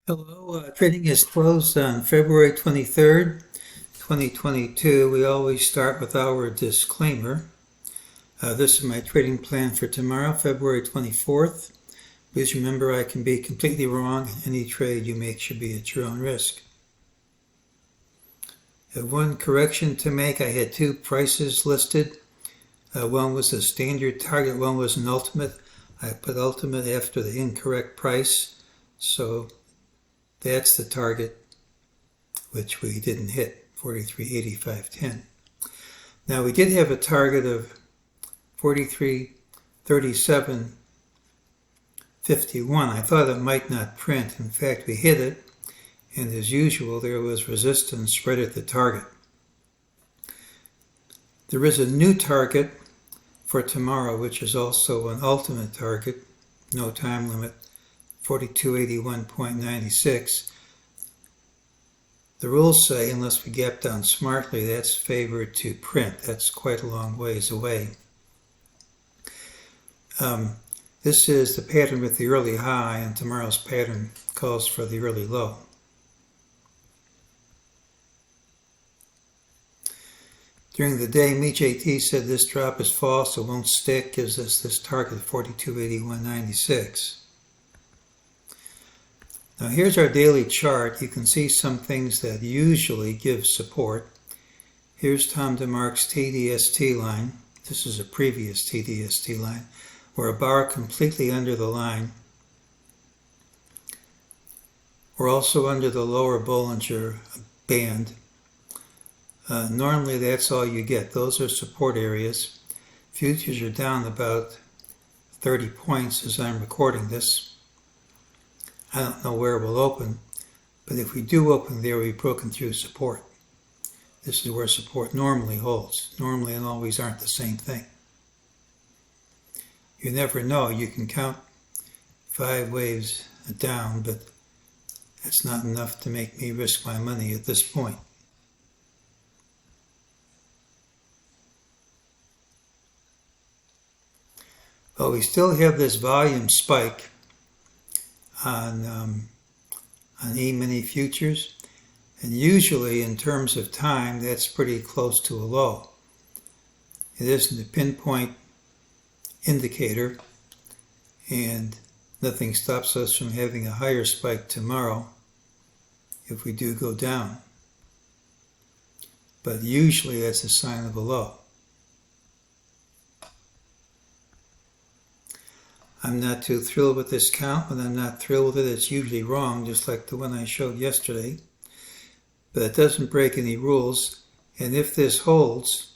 Hello, trading is closed on February 23rd, 2022. We always start with our disclaimer. This is my trading plan for tomorrow, February 24th. Please remember I can be completely wrong. Any trade you make should be at your own risk. One correction to make, I had two prices listed. One was a standard target, one was an ultimate. I put ultimate after the incorrect price, so that's the target, which we didn't hit, 43.8510. Now we did have a target of 43.3751. I thought it might not print. In fact, we hit it, and as usual, there was resistance right at the target. There is a new target for tomorrow, which is also an ultimate target, no time limit, 4281.96. The rules say, unless we gap down smartly, that's favored to print. That's quite a long ways away. This is the pattern with the early high, and tomorrow's pattern calls for the early low. During the day, MEJT said this drop is false, it won't stick, gives us this target of 4281.96. Now here's our daily chart. You can see some things that usually give support. Here's Tom DeMark's TDST line. This is a previous TDST line. We're a bar completely under the line. We're also under the lower Bollinger Band. Normally that's all you get. Those are support areas. Futures are down about 30 points as I'm recording this. I don't know where we'll open, but if we do open there, we've broken through support. This is where support normally holds. Normally and always aren't the same thing. You never know. You can count 5 waves down, but that's not enough to make me risk my money at this point. But we still have this volume spike on E-mini futures, and usually in terms of time that's pretty close to a low. It isn't a pinpoint indicator, and nothing stops us from having a higher spike tomorrow if we do go down, but usually that's a sign of a low. I'm not too thrilled with this count. When I'm not thrilled with it, it's usually wrong, just like the one I showed yesterday. But it doesn't break any rules. And if this holds,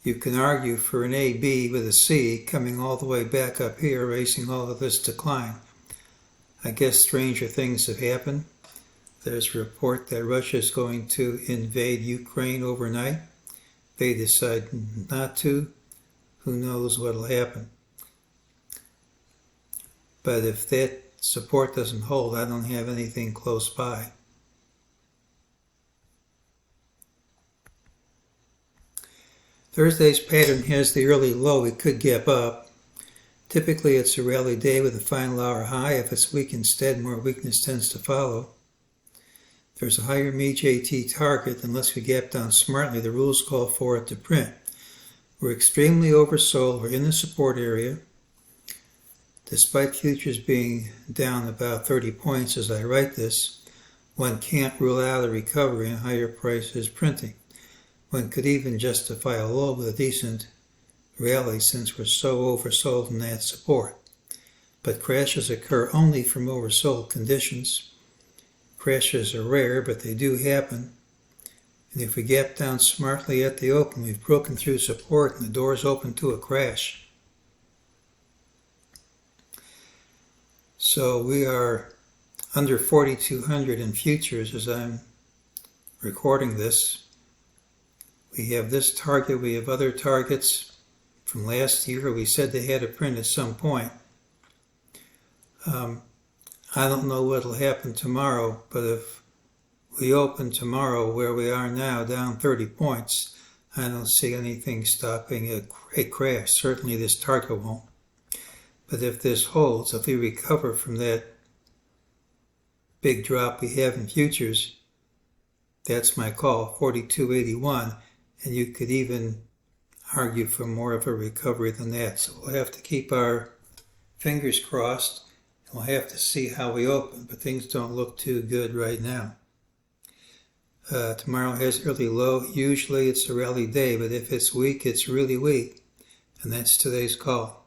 you can argue for an AB with a C coming all the way back up here, erasing all of this decline. I guess stranger things have happened. There's a report that Russia is going to invade Ukraine overnight. They decide not to. Who knows what will happen? But if that support doesn't hold, I don't have anything close by. Thursday's pattern has the early low. It could gap up. Typically it's a rally day with a final hour high. If it's weak instead, more weakness tends to follow. There's a higher MEJT target. Unless we gap down smartly, the rules call for it to print. We're extremely oversold. We're in the support area. Despite futures being down about 30 points as I write this, one can't rule out a recovery and higher prices printing. One could even justify a low with a decent rally since we're so oversold in that support. But crashes occur only from oversold conditions. Crashes are rare, but they do happen. And if we gap down smartly at the open, we've broken through support and the door's open to a crash. So we are under 4,200 in futures as I'm recording this. We have this target, we have other targets from last year. We said they had a print at some point. I don't know what will happen tomorrow, but if we open tomorrow where we are now, down 30 points, I don't see anything stopping a crash. Certainly this target won't. But if this holds, if we recover from that big drop we have in futures, that's my call, 42.81, and you could even argue for more of a recovery than that. So we'll have to keep our fingers crossed, and we'll have to see how we open, but things don't look too good right now. Tomorrow has early low. Usually it's a rally day, but if it's weak, it's really weak, and that's today's call.